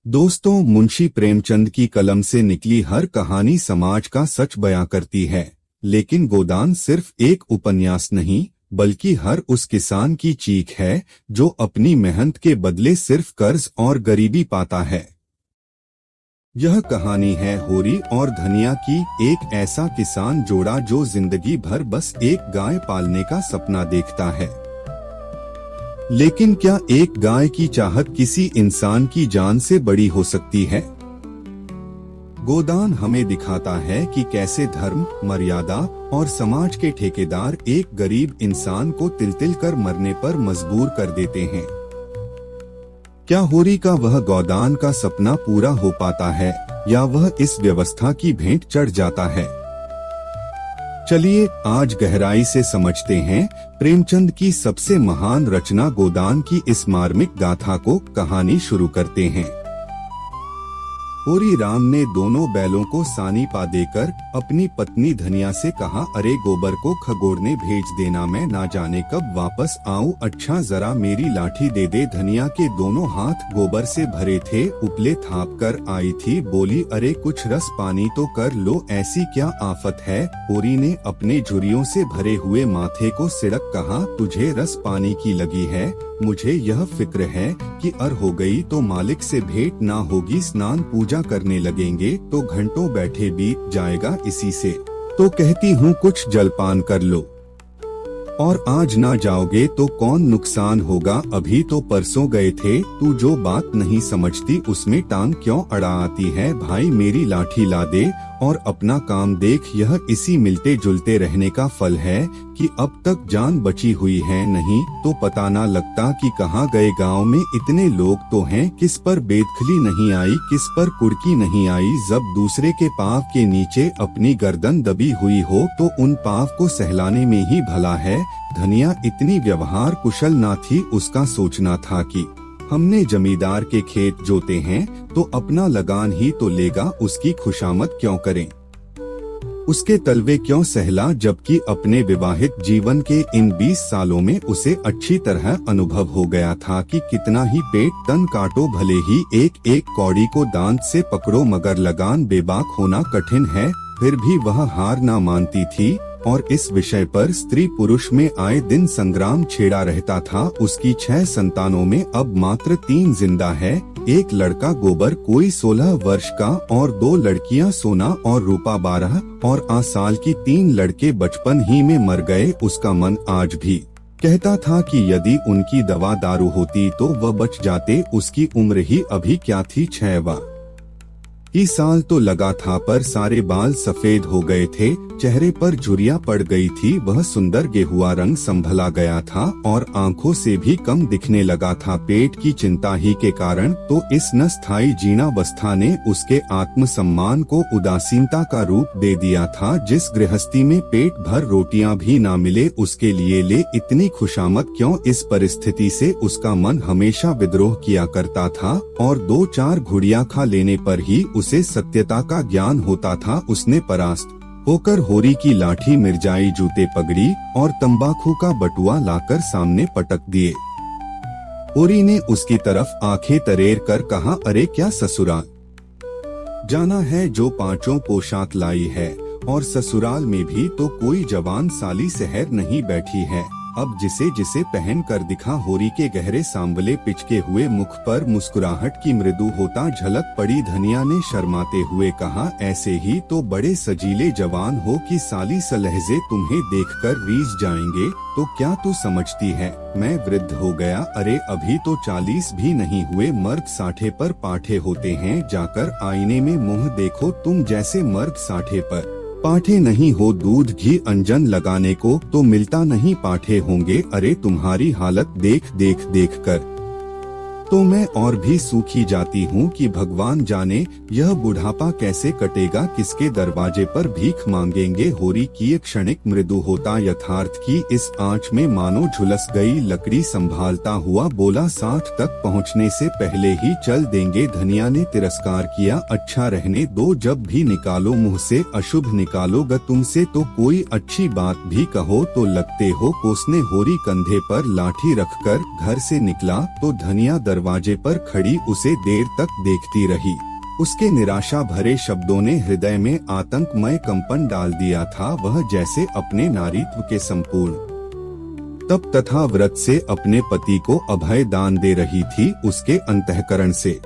दोस्तों, मुंशी प्रेमचंद की कलम से निकली हर कहानी समाज का सच बयां करती है। लेकिन गोदान सिर्फ एक उपन्यास नहीं, बल्कि हर उस किसान की चीख है जो अपनी मेहनत के बदले सिर्फ कर्ज और गरीबी पाता है। यह कहानी है होरी और धनिया की, एक ऐसा किसान जोड़ा जो जिंदगी भर बस एक गाय पालने का सपना देखता है। लेकिन क्या एक गाय की चाहत किसी इंसान की जान से बड़ी हो सकती है? गोदान हमें दिखाता है कि कैसे धर्म, मर्यादा और समाज के ठेकेदार एक गरीब इंसान को तिल-तिल कर मरने पर मजबूर कर देते हैं। क्या होरी का वह गोदान का सपना पूरा हो पाता है या वह इस व्यवस्था की भेंट चढ़ जाता है? चलिए आज गहराई से समझते हैं प्रेमचंद की सबसे महान रचना गोदान की इस मार्मिक गाथा को। कहानी शुरू करते हैं। होरी राम ने दोनों बैलों को सानी पा देकर अपनी पत्नी धनिया से कहा, अरे गोबर को खगोरने भेज देना, मैं ना जाने कब वापस आऊं। अच्छा जरा मेरी लाठी दे दे। धनिया के दोनों हाथ गोबर से भरे थे, उपले थाप कर आई थी, बोली, अरे कुछ रस पानी तो कर लो, ऐसी क्या आफत है। होरी ने अपने झुर्रियों से भरे हुए माथे को सिड़क कहा, तुझे रस पानी की लगी है, मुझे यह फिक्र है कि अर हो गई तो मालिक से भेंट ना होगी, स्नान पूजा करने लगेंगे तो घंटों बैठे बीत जाएगा इसी से। तो कहती हूँ कुछ जलपान कर लो, और आज ना जाओगे तो कौन नुकसान होगा। अभी तो परसों गए थे, तू जो बात नहीं समझती उसमें टांग क्यों अड़ा आती है। भाई मेरी लाठी ला दे और अपना काम देख। यह इसी मिलते जुलते रहने का फल है कि अब तक जान बची हुई है, नहीं तो पता ना लगता कि कहाँ गए। गांव में इतने लोग तो हैं, किस पर बेदखली नहीं आई, किस पर कुड़की नहीं आई। जब दूसरे के पाँव के नीचे अपनी गर्दन दबी हुई हो तो उन पाँव को सहलाने में ही भला है। धनिया इतनी व्यवहार कुशल ना थी, उसका सोचना था कि हमने जमींदार के खेत जोते हैं तो अपना लगान ही तो लेगा, उसकी खुशामद क्यों करें, उसके तलवे क्यों सहला, जबकि अपने विवाहित जीवन के इन 20 सालों में उसे अच्छी तरह अनुभव हो गया था कि कितना ही पेट तन काटो, भले ही एक एक कौड़ी को दांत से पकड़ो, मगर लगान बेबाक होना कठिन है। फिर भी वह हार ना मानती थी और इस विषय पर स्त्री पुरुष में आए दिन संग्राम छेड़ा रहता था। उसकी 6 संतानों में अब मात्र 3 जिंदा है। एक लड़का गोबर कोई 16 वर्ष का और 2 लड़कियां सोना और रूपा 12 और 8 साल की। 3 लड़के बचपन ही में मर गए। उसका मन आज भी कहता था कि यदि उनकी दवा दारू होती तो वह बच जाते। उसकी उम्र ही अभी क्या थी, 6वां ही साल तो लगा था, पर सारे बाल सफेद हो गए थे, चेहरे पर झुर्रियां पड़ गई थी। वह सुंदर गेहुआ रंग संभला गया था और आंखों से भी कम दिखने लगा था। पेट की चिंता ही के कारण तो इस न स्थायी जीर्णावस्था ने उसके आत्मसम्मान को उदासीनता का रूप दे दिया था। जिस गृहस्थी में पेट भर रोटियां भी ना मिले, उसके लिए ले इतनी खुशामद क्यों। इस परिस्थिति से उसका मन हमेशा विद्रोह किया करता था और 2-4 घुड़ियां खा लेने पर ही उसे सत्यता का ज्ञान होता था। उसने परास्त होकर होरी की लाठी, मिर्जाई, जूते, पगड़ी और तंबाकू का बटुआ लाकर सामने पटक दिए। होरी ने उसकी तरफ आंखें तरेर कर कहा, अरे क्या ससुराल जाना है जो 5 पोशाक लाई है, और ससुराल में भी तो कोई जवान साली सहर नहीं बैठी है। अब जिसे जिसे पहन कर दिखा। होरी के गहरे सांवले पिचके हुए मुख पर मुस्कुराहट की मृदु होता झलक पड़ी। धनिया ने शर्माते हुए कहा, ऐसे ही तो बड़े सजीले जवान हो कि साली सलहजे तुम्हें देखकर रीझ जाएंगे। तो क्या तू समझती है मैं वृद्ध हो गया? अरे अभी तो 40 भी नहीं हुए, मर्द 60 पर पाठे होते हैं। जाकर आईने में मुंह देखो, तुम जैसे मर्द 60 पर पाठे नहीं हो। दूध घी अंजन लगाने को तो मिलता नहीं, पाठे होंगे। अरे तुम्हारी हालत देख देख कर तो मैं और भी सूखी जाती हूँ कि भगवान जाने यह बुढ़ापा कैसे कटेगा, किसके दरवाजे पर भीख मांगेंगे। होरी की एक क्षणिक मृदु होता यथार्थ की इस आंच में मानो झुलस गई। लकड़ी संभालता हुआ बोला, 60 तक पहुँचने से पहले ही चल देंगे। धनिया ने तिरस्कार किया, अच्छा रहने दो, जब भी निकालो मुँह से अशुभ निकालोगा। तुमसे तो कोई अच्छी बात भी कहो तो लगते हो कोसने। होरी कंधे पर लाठी रखकर घर से निकला तो धनिया दरवाजे पर खड़ी उसे देर तक देखती रही। उसके निराशा भरे शब्दों ने हृदय में आतंकमय कंपन डाल दिया था। वह जैसे अपने नारीत्व के संपूर्ण तप तथा व्रत से अपने पति को अभय दान दे रही थी। उसके अंतःकरण से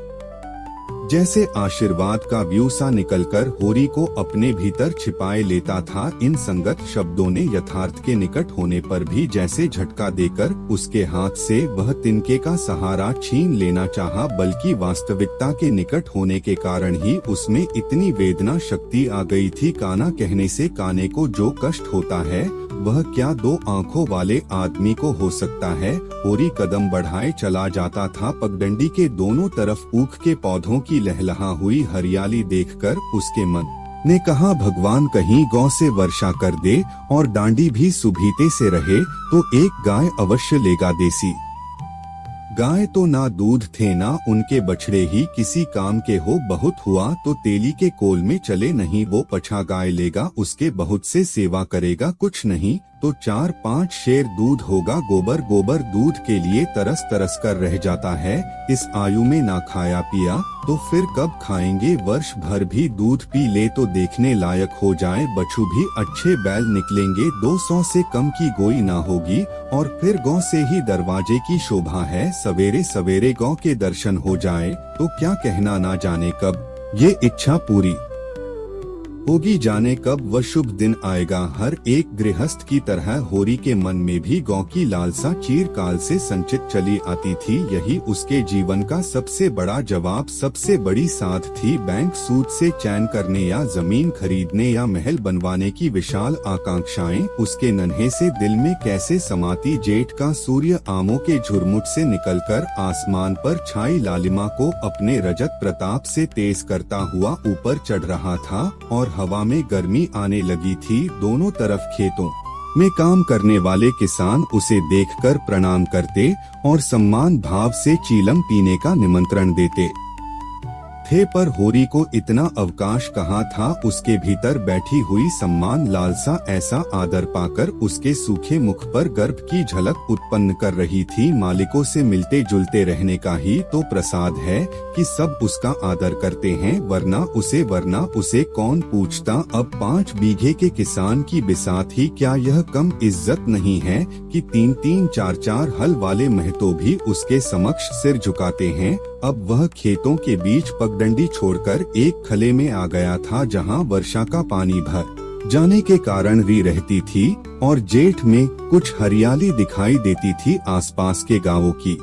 जैसे आशीर्वाद का व्यू सा निकलकर होरी को अपने भीतर छिपाए लेता था। इन संगत शब्दों ने यथार्थ के निकट होने पर भी जैसे झटका देकर उसके हाथ से वह तिनके का सहारा छीन लेना चाहा, बल्कि वास्तविकता के निकट होने के कारण ही उसमें इतनी वेदना शक्ति आ गई थी। काना कहने से काने को जो कष्ट होता है वह क्या दो आंखों वाले आदमी को हो सकता है। होरी कदम बढ़ाए चला जाता था। पगडंडी के दोनों तरफ ऊख के पौधों की लहलहा हुई हरियाली देखकर उसके मन ने कहा, भगवान कहीं गौ से वर्षा कर दे और डांडी भी सुभीते से रहे तो एक गाय अवश्य लेगा देसी। गाय तो ना दूध थे ना उनके बछड़े ही किसी काम के हो। बहुत हुआ तो तेली के कोल में चले, नहीं वो पछा गाय लेगा उसके बहुत से सेवा करेगा। कुछ नहीं तो 4-5 शेर दूध होगा। गोबर गोबर दूध के लिए तरस तरस कर रह जाता है। इस आयु में ना खाया पिया तो फिर कब खाएंगे। वर्ष भर भी दूध पी ले तो देखने लायक हो जाए। बछू भी अच्छे बैल निकलेंगे। 200 से कम की गोई ना होगी और फिर गौ से ही दरवाजे की शोभा है। सवेरे सवेरे गौ के दर्शन हो जाए तो क्या कहना, ना जाने कब ये इच्छा पूरी होगी, जाने कब वह शुभ दिन आएगा। हर एक गृहस्थ की तरह होरी के मन में भी गौ की लालसा चिरकाल से संचित चली आती थी। यही उसके जीवन का सबसे बड़ा जवाब, सबसे बड़ी साध थी। बैंक सूद से चैन करने या जमीन खरीदने या महल बनवाने की विशाल आकांक्षाएं उसके नन्हे से दिल में कैसे समाती। जेठ का सूर्य आमों के झुरमुट से निकलकर आसमान पर छाई लालिमा को अपने रजत प्रताप से तेज करता हुआ ऊपर चढ़ रहा था और हवा में गर्मी आने लगी थी। दोनों तरफ खेतों में काम करने वाले किसान उसे देखकर प्रणाम करते और सम्मान भाव से चीलम पीने का निमंत्रण देते थे। पर होरी को इतना अवकाश कहाँ था। उसके भीतर बैठी हुई सम्मान लालसा ऐसा आदर पाकर उसके सूखे मुख पर गर्व की झलक उत्पन्न कर रही थी। मालिकों से मिलते जुलते रहने का ही तो प्रसाद है कि सब उसका आदर करते हैं, वरना उसे कौन पूछता। अब 5 बीघे के किसान की बिसात ही क्या यह कम इज्जत नहीं है कि 3-3, 4-4 हल वाले महतो भी उसके समक्ष सिर झुकाते हैं। अब वह खेतों के बीच पगडंडी छोड़कर एक खले में आ गया था जहां वर्षा का पानी भर जाने के कारण री रहती थी और जेठ में कुछ हरियाली दिखाई देती थी आसपास के गांवों की।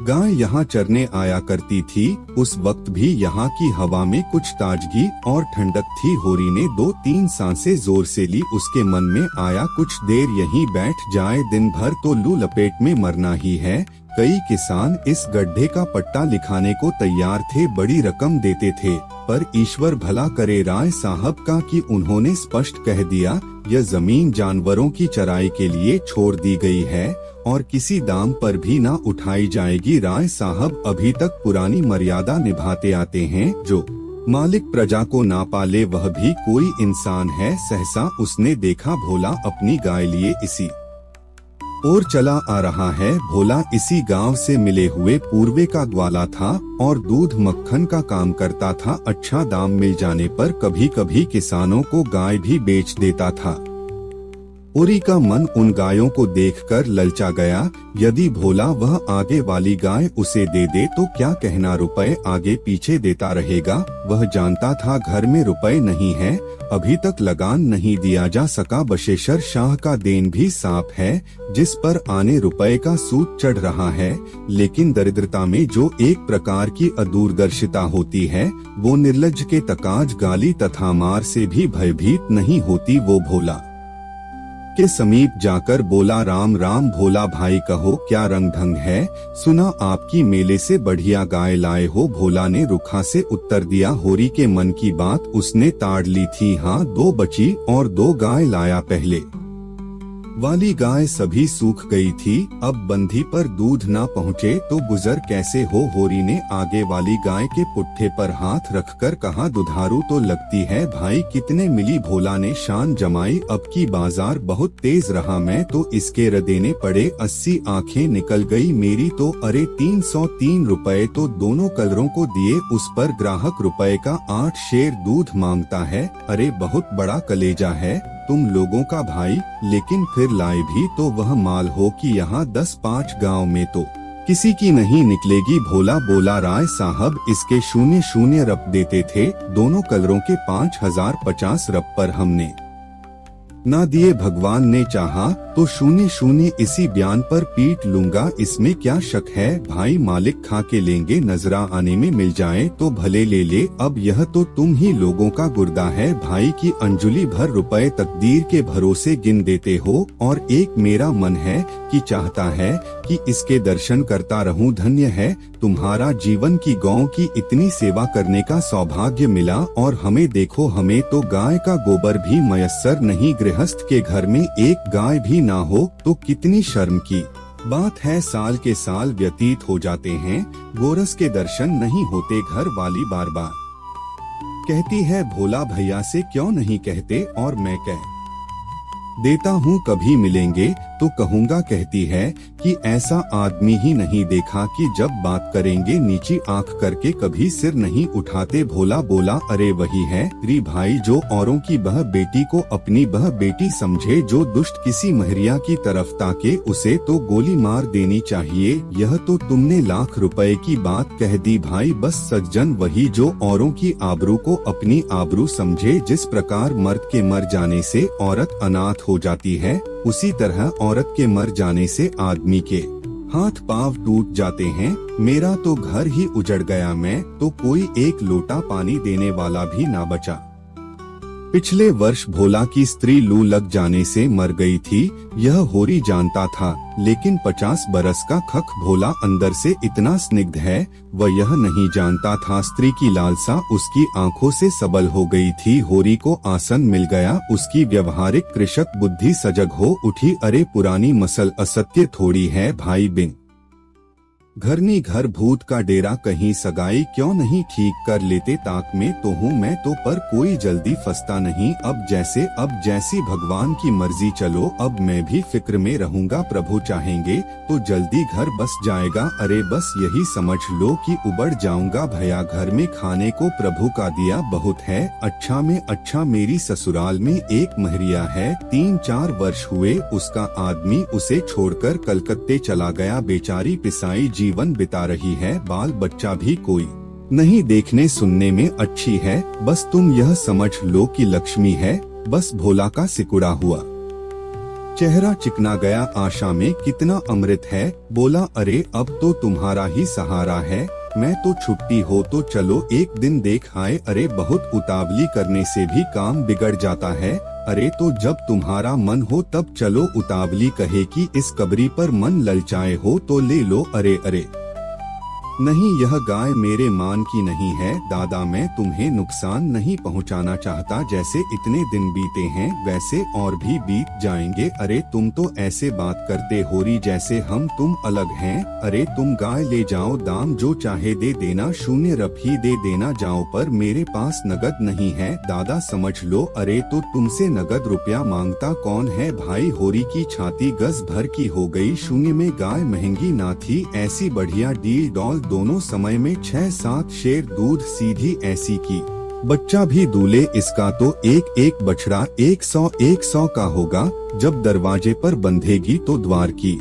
गाय यहाँ चरने आया करती थी। उस वक्त भी यहाँ की हवा में कुछ ताजगी और ठंडक थी। होरी ने 2-3 सांसें जोर से ली। उसके मन में आया कुछ देर यहीं बैठ जाए, दिन भर तो लू लपेट में मरना ही है। कई किसान इस गड्ढे का पट्टा लिखाने को तैयार थे, बड़ी रकम देते थे, पर ईश्वर भला करे राय साहब का कि उन्होंने स्पष्ट कह दिया यह जमीन जानवरों की चराई के लिए छोड़ दी गई है और किसी दाम पर भी ना उठाई जाएगी। राय साहब अभी तक पुरानी मर्यादा निभाते आते हैं, जो मालिक प्रजा को ना पाले वह भी कोई इंसान है। सहसा उसने देखा भोला अपनी गाय लिए इसी और चला आ रहा है। भोला इसी गांव से मिले हुए पूर्वे का ग्वाला था और दूध मक्खन का काम करता था। अच्छा दाम मिल जाने पर कभी कभी किसानों को गाय भी बेच देता था। होरी का मन उन गायों को देखकर ललचा गया। यदि भोला वह आगे वाली गाय उसे दे दे तो क्या कहना, रुपए आगे पीछे देता रहेगा। वह जानता था घर में रुपए नहीं है, अभी तक लगान नहीं दिया जा सका। बशेशर शाह का देन भी साफ है जिस पर आने रुपए का सूद चढ़ रहा है। लेकिन दरिद्रता में जो एक प्रकार की अदूरदर्शिता होती है वो निर्लज्ज के तकाज गाली तथा मार से भी भयभीत नहीं होती। वो भोला के समीप जाकर बोला, राम राम भोला भाई, कहो क्या रंग ढंग है, सुना आपकी मेले से बढ़िया गाय लाए हो। भोला ने रुखा से उत्तर दिया। होरी के मन की बात उसने ताड़ ली थी। हाँ, 2 बची और 2 गाय लाया। पहले वाली गाय सभी सूख गई थी। अब बंधी पर दूध ना पहुँचे तो गुजर कैसे हो। होरी ने आगे वाली गाय के पुट्ठे पर हाथ रखकर कहा, दुधारू तो लगती है भाई, कितने मिली। भोला ने शान जमाई, अब की बाजार बहुत तेज रहा, मैं तो इसके देने पड़े 80। आंखें निकल गई मेरी तो। अरे 303 रुपए तो दोनों कलरों को दिए। उस पर ग्राहक रुपए का 8 शेर दूध मांगता है। अरे बहुत बड़ा कलेजा है तुम लोगों का भाई, लेकिन फिर लाए भी तो वह माल हो कि यहाँ 10-5 गांव में तो किसी की नहीं निकलेगी। भोला बोला, राय साहब इसके 0-0 रप देते थे, दोनों कलरों के 5050 रप पर हमने ना दिए। भगवान ने चाहा तो 0-0 इसी बयान पर पीट लूंगा, इसमें क्या शक है। भाई मालिक खा के लेंगे, नजरा आने में मिल जाए तो भले ले ले। अब यह तो तुम ही लोगों का गुर्दा है भाई की अंजुली भर रुपए तकदीर के भरोसे गिन देते हो। और एक मेरा मन है कि चाहता है कि इसके दर्शन करता रहूं। धन्य है तुम्हारा जीवन की गौ की इतनी सेवा करने का सौभाग्य मिला। और हमें देखो, हमें तो गाय का गोबर भी मयस्सर नहीं। गृहस्थ के घर में एक गाय भी ना हो तो कितनी शर्म की बात है। साल के साल व्यतीत हो जाते हैं, गोरस के दर्शन नहीं होते। घर वाली बार बार कहती है, भोला भैया से क्यों नहीं कहते, और मैं कह देता हूँ कभी मिलेंगे तो कहूँगा। कहती है कि ऐसा आदमी ही नहीं देखा कि जब बात करेंगे नीची आंख करके कभी सिर नहीं उठाते। भोला बोला, अरे वही है री भाई, जो औरों की बह बेटी को अपनी बह बेटी समझे। जो दुष्ट किसी महरिया की तरफ ताके उसे तो गोली मार देनी चाहिए। यह तो तुमने लाख रुपए की बात कह दी भाई। बस सज्जन वही जो औरों की आबरू को अपनी आबरू समझे। जिस प्रकार मर्द के मर जाने से औरत अनाथ हो जाती है, उसी तरह औरत के मर जाने से आदमी के हाथ पांव टूट जाते हैं। मेरा तो घर ही उजड़ गया, मैं तो कोई एक लोटा पानी देने वाला भी ना बचा। पिछले वर्ष भोला की स्त्री लू लग जाने से मर गई थी, यह होरी जानता था। लेकिन 50 बरस का खख भोला अंदर से इतना स्निग्ध है, वह यह नहीं जानता था। स्त्री की लालसा उसकी आंखों से सबल हो गई थी। होरी को आसन मिल गया, उसकी व्यवहारिक कृषक बुद्धि सजग हो उठी। अरे पुरानी मसल असत्य थोड़ी है भाई, बिन घरनी घर भूत का डेरा, कहीं सगाई क्यों नहीं ठीक कर लेते। ताक में तो हूँ मैं तो, पर कोई जल्दी फंसता नहीं। अब जैसी भगवान की मर्जी चलो, अब मैं भी फिक्र में रहूंगा। प्रभु चाहेंगे तो जल्दी घर बस जाएगा। अरे बस यही समझ लो कि उबड़ जाऊंगा भैया। घर में खाने को प्रभु का दिया बहुत है। अच्छा में अच्छा मेरी ससुराल में एक महरिया है, 3-4 वर्ष हुए उसका आदमी उसे छोड़कर कलकत्ते चला गया। बेचारी पिसाई जीवन बिता रही है, बाल बच्चा भी कोई नहीं, देखने सुनने में अच्छी है। बस तुम यह समझ लो कि लक्ष्मी है। बस भोला का सिकुड़ा हुआ चेहरा चिकना गया। आशा में कितना अमृत है। बोला, अरे अब तो तुम्हारा ही सहारा है, मैं तो छुट्टी हो तो चलो एक दिन देख आए। अरे बहुत उतावली करने से भी काम बिगड़ जाता है। अरे तो जब तुम्हारा मन हो तब चलो। उतावली कहे कि इस कबरी पर मन ललचाए हो तो ले लो। अरे अरे नहीं, यह गाय मेरे मान की नहीं है दादा, मैं तुम्हें नुकसान नहीं पहुंचाना चाहता। जैसे इतने दिन बीते हैं वैसे और भी बीत जाएंगे। अरे तुम तो ऐसे बात करते होरी जैसे हम तुम अलग हैं। अरे तुम गाय ले जाओ, दाम जो चाहे दे देना, 0 रप ही दे देना जाओ, पर मेरे पास नगद नहीं है दादा, समझ लो। अरे तो तुमसे नगद रुपया मांगता कौन है भाई। होरी की छाती गज भर की हो गई। 0 में गाय महंगी ना थी, ऐसी बढ़िया डील डॉल। दोनों समय में 6-7 शेर दूध सीधी ऐसी की। बच्चा भी दूल्हे, इसका तो एक बछड़ा 100 का होगा। जब दरवाजे पर बंधेगी तो द्वार की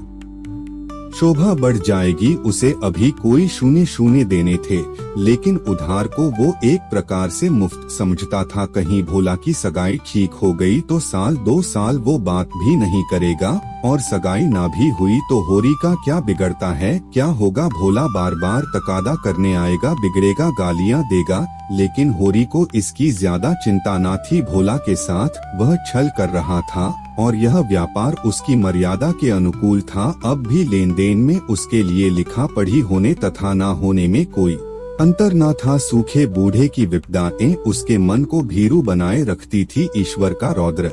शोभा बढ़ जाएगी। उसे अभी कोई 0 देने थे, लेकिन उधार को वो एक प्रकार से मुफ्त समझता था। कहीं भोला की सगाई ठीक हो गई तो 1-2 साल वो बात भी नहीं करेगा, और सगाई ना भी हुई तो होरी का क्या बिगड़ता है। क्या होगा, भोला बार बार तकादा करने आएगा, बिगड़ेगा, गालियाँ देगा। लेकिन होरी को इसकी ज्यादा चिंता ना थी। भोला के साथ वह छल कर रहा था और यह व्यापार उसकी मर्यादा के अनुकूल था। अब भी लेन देन में उसके लिए लिखा पढ़ी होने तथा ना होने में कोई अंतर न था। सूखे बूढ़े की विपदाएं उसके मन को भीरू बनाए रखती थी। ईश्वर का रौद्र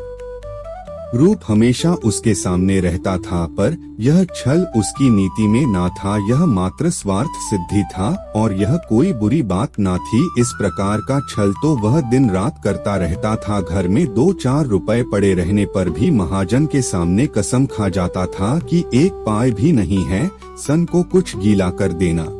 रूप हमेशा उसके सामने रहता था, पर यह छल उसकी नीति में ना था, यह मात्र स्वार्थ सिद्धि था और यह कोई बुरी बात ना थी। इस प्रकार का छल तो वह दिन रात करता रहता था। घर में 2-4 रुपए पड़े रहने पर भी महाजन के सामने कसम खा जाता था कि 1 पाई भी नहीं है, सन को कुछ गीला कर देना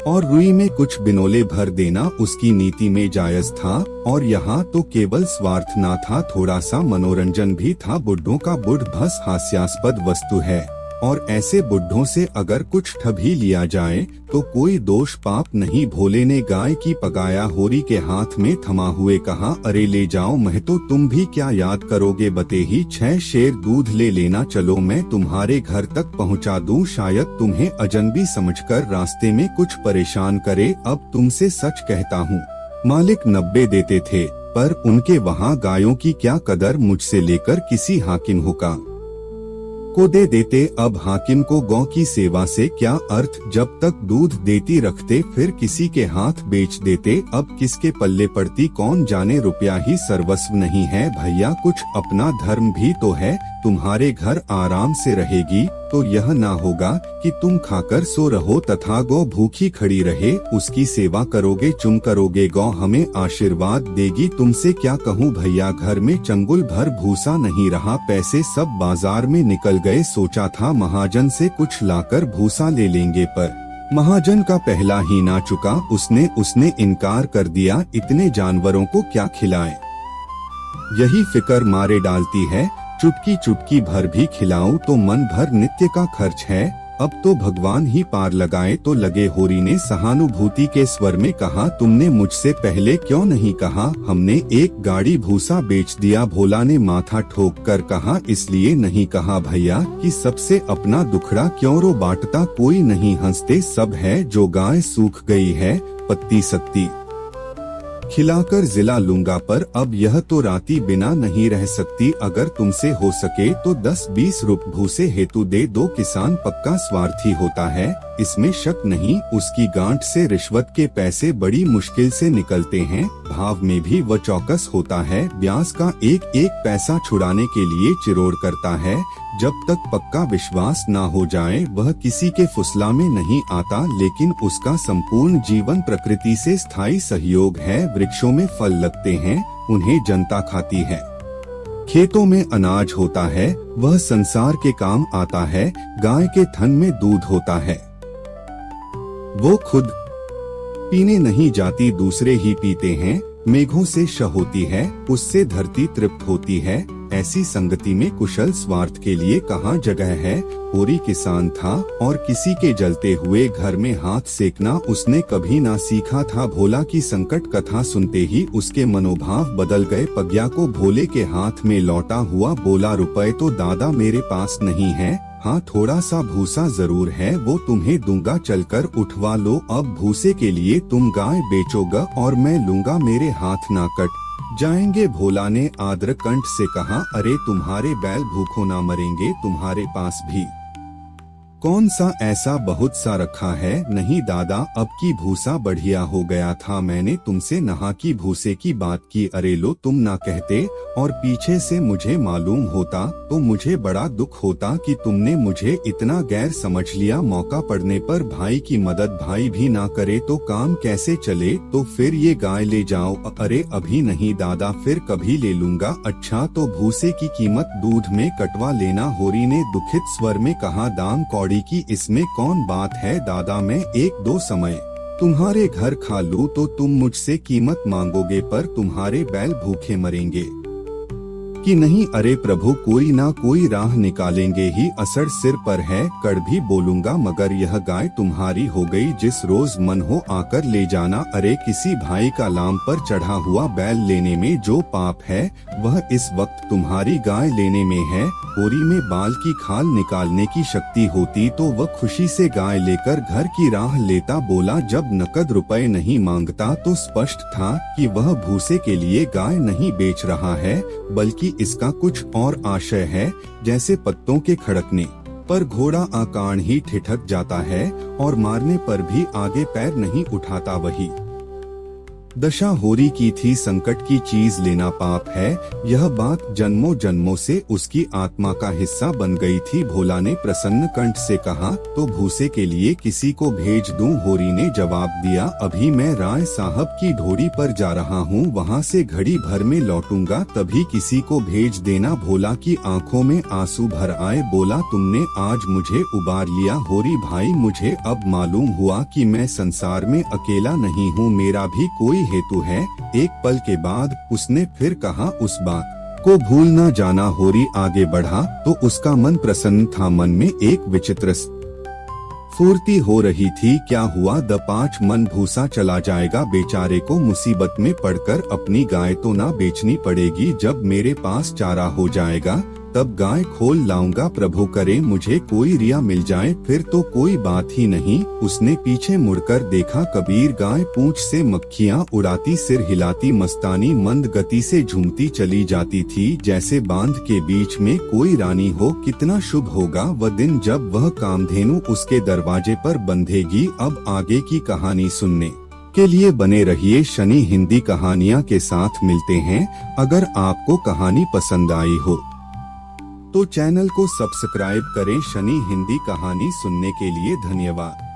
और रुई में कुछ बिनोले भर देना उसकी नीति में जायज था। और यहाँ तो केवल स्वार्थ ना था, थोड़ा सा मनोरंजन भी था। बुड्ढों का बुढ़ भस हास्यास्पद वस्तु है और ऐसे बुड्ढों से अगर कुछ ठभी लिया जाए तो कोई दोष पाप नहीं। भोले ने गाय की पगाया होरी के हाथ में थमा हुए कहा, अरे ले जाओ महतो, तुम भी क्या याद करोगे, बते ही 6 शेर दूध ले लेना, चलो मैं तुम्हारे घर तक पहुंचा दूं, शायद तुम्हें अजनबी समझकर रास्ते में कुछ परेशान करे। अब तुमसे सच कहता हूँ, मालिक 90 देते थे, पर उनके वहाँ गायों की क्या कदर, मुझसे लेकर किसी हाकिम हुक्का को दे देते। अब हाकिम को गौ की सेवा से क्या अर्थ, जब तक दूध देती रखते फिर किसी के हाथ बेच देते। अब किसके पल्ले पड़ती, कौन जाने, रुपया ही सर्वस्व नहीं है भैया, कुछ अपना धर्म भी तो है। तुम्हारे घर आराम से रहेगी तो यह ना होगा कि तुम खाकर सो रहो तथा गौ भूखी खड़ी रहे। उसकी सेवा करोगे, चुम करोगे, गौ हमें आशीर्वाद देगी। तुमसे क्या कहूँ भैया, घर में चंगुल भर भूसा नहीं रहा, पैसे सब बाजार में निकल गए। सोचा था महाजन से कुछ लाकर भूसा ले लेंगे, पर महाजन का पहला ही ना चुका, उसने इनकार कर दिया। इतने जानवरों को क्या खिलाएं, यही फिक्र मारे डालती है। चुटकी चुटकी भर भी खिलाऊं तो मन भर नित्य का खर्च है, अब तो भगवान ही पार लगाए तो लगे। होरी ने सहानुभूति के स्वर में कहा, तुमने मुझसे पहले क्यों नहीं कहा, हमने 1 गाड़ी भूसा बेच दिया। भोला ने माथा ठोक कर कहा, इसलिए नहीं कहा भैया कि सबसे अपना दुखड़ा क्यों रो बांटता, कोई नहीं हंसते सब है, जो गाय सूख गई है पत्ती सत्ती खिलाकर जिला लूंगा, पर अब यह तो राती बिना नहीं रह सकती। अगर तुमसे हो सके तो 10-20 रुपए भूसे हेतु दे दो। किसान पक्का स्वार्थी होता है, इसमें शक नहीं। उसकी गांठ से रिश्वत के पैसे बड़ी मुश्किल से निकलते हैं। भाव में भी वह चौकस होता है, ब्याज का एक एक पैसा छुड़ाने के लिए चिरोड़ करता है। जब तक पक्का विश्वास ना हो जाए वह किसी के फुसला में नहीं आता, लेकिन उसका संपूर्ण जीवन प्रकृति से स्थायी सहयोग है। वृक्षों में फल लगते हैं, उन्हें जनता खाती है। खेतों में अनाज होता है, वह संसार के काम आता है। गाय के थन में दूध होता है, वो खुद पीने नहीं जाती, दूसरे ही पीते हैं। मेघों से श होती है, उससे धरती तृप्त होती है। ऐसी संगति में कुशल स्वार्थ के लिए कहाँ जगह है। होरी किसान था और किसी के जलते हुए घर में हाथ सेकना उसने कभी ना सीखा था। भोला की संकट कथा सुनते ही उसके मनोभाव बदल गए। पग्या को भोले के हाथ में लौटा हुआ बोला, रुपए तो दादा मेरे पास नहीं है, हाँ थोड़ा सा भूसा जरूर है, वो तुम्हें दूंगा, चलकर उठवा लो। अब भूसे के लिए तुम गाय बेचोगा और मैं लूंगा, मेरे हाथ ना कट जाएंगे। भोला ने आर्द्र कंठ से कहा, अरे तुम्हारे बैल भूखों ना मरेंगे, तुम्हारे पास भी कौन सा ऐसा बहुत सा रखा है। नहीं दादा, अब की भूसा बढ़िया हो गया था, मैंने तुमसे नहा की भूसे की बात की। अरे लो, तुम ना कहते और पीछे से मुझे मालूम होता तो मुझे बड़ा दुख होता कि तुमने मुझे इतना गैर समझ लिया। मौका पड़ने पर भाई की मदद भाई भी ना करे तो काम कैसे चले। तो फिर ये गाय ले जाओ। अरे अभी नहीं दादा, फिर कभी ले लूंगा। अच्छा तो भूसे की कीमत दूध में कटवा लेना। होरी ने दुखित स्वर में कहा, दाम कौड़ी की इसमें कौन बात है दादा, मैं 1-2 समय तुम्हारे घर खा लूं तो तुम मुझसे कीमत मांगोगे, पर तुम्हारे बैल भूखे मरेंगे कि नहीं। अरे प्रभु, कोई ना कोई राह निकालेंगे ही, असर सिर पर है, कड़भी बोलूंगा, मगर यह गाय तुम्हारी हो गई, जिस रोज मन हो आकर ले जाना। अरे किसी भाई का लाम पर चढ़ा हुआ बैल लेने में जो पाप है वह इस वक्त तुम्हारी गाय लेने में है। होरी में बाल की खाल निकालने की शक्ति होती तो वह खुशी से गाय लेकर घर की राह लेता। बोला, जब नकद रुपए नहीं मांगता तो स्पष्ट था कि वह भूसे के लिए गाय नहीं बेच रहा है, बल्कि इसका कुछ और आशय है। जैसे पत्तों के खड़कने पर घोड़ा आकाण ही ठिठक जाता है और मारने पर भी आगे पैर नहीं उठाता, वही दशा होरी की थी, संकट की चीज लेना पाप है, यह बात जन्मों जन्मों से उसकी आत्मा का हिस्सा बन गई थी। भोला ने प्रसन्न कंठ से कहा, तो भूसे के लिए किसी को भेज दूं? होरी ने जवाब दिया, अभी मैं राय साहब की ढोड़ी पर जा रहा हूँ, वहाँ से घड़ी भर में लौटूंगा, तभी किसी को भेज देना। भोला की आंखों में आंसू भर आए, बोला, तुमने आज मुझे उबार लिया होरी भाई, मुझे अब मालूम हुआ कि मैं संसार में अकेला नहीं हूँ, मेरा भी कोई हेतु है। एक पल के बाद उसने फिर कहा, उस बात को भूल न जाना। होरी आगे बढ़ा तो उसका मन प्रसन्न था, मन में एक विचित्र फुर्ती हो रही थी। क्या हुआ? द5 मन भूसा चला जाएगा, बेचारे को मुसीबत में पड़कर अपनी गाय तो ना बेचनी पड़ेगी, जब मेरे पास चारा हो जाएगा तब गाय खोल लाऊंगा, प्रभु करे मुझे कोई रिया मिल जाए, फिर तो कोई बात ही नहीं। उसने पीछे मुड़कर देखा, कबीर गाय पूंछ से मक्खियां उड़ाती, सिर हिलाती, मस्तानी मंद गति से झूमती चली जाती थी, जैसे बांध के बीच में कोई रानी हो। कितना शुभ होगा वह दिन जब वह कामधेनु उसके दरवाजे पर बंधेगी। अब आगे की कहानी सुनने के लिए बने रहिए। शनि हिंदी कहानियाँ के साथ मिलते हैं। अगर आपको कहानी पसंद आई हो तो चैनल को सब्सक्राइब करें। शनि हिंदी कहानी सुनने के लिए धन्यवाद।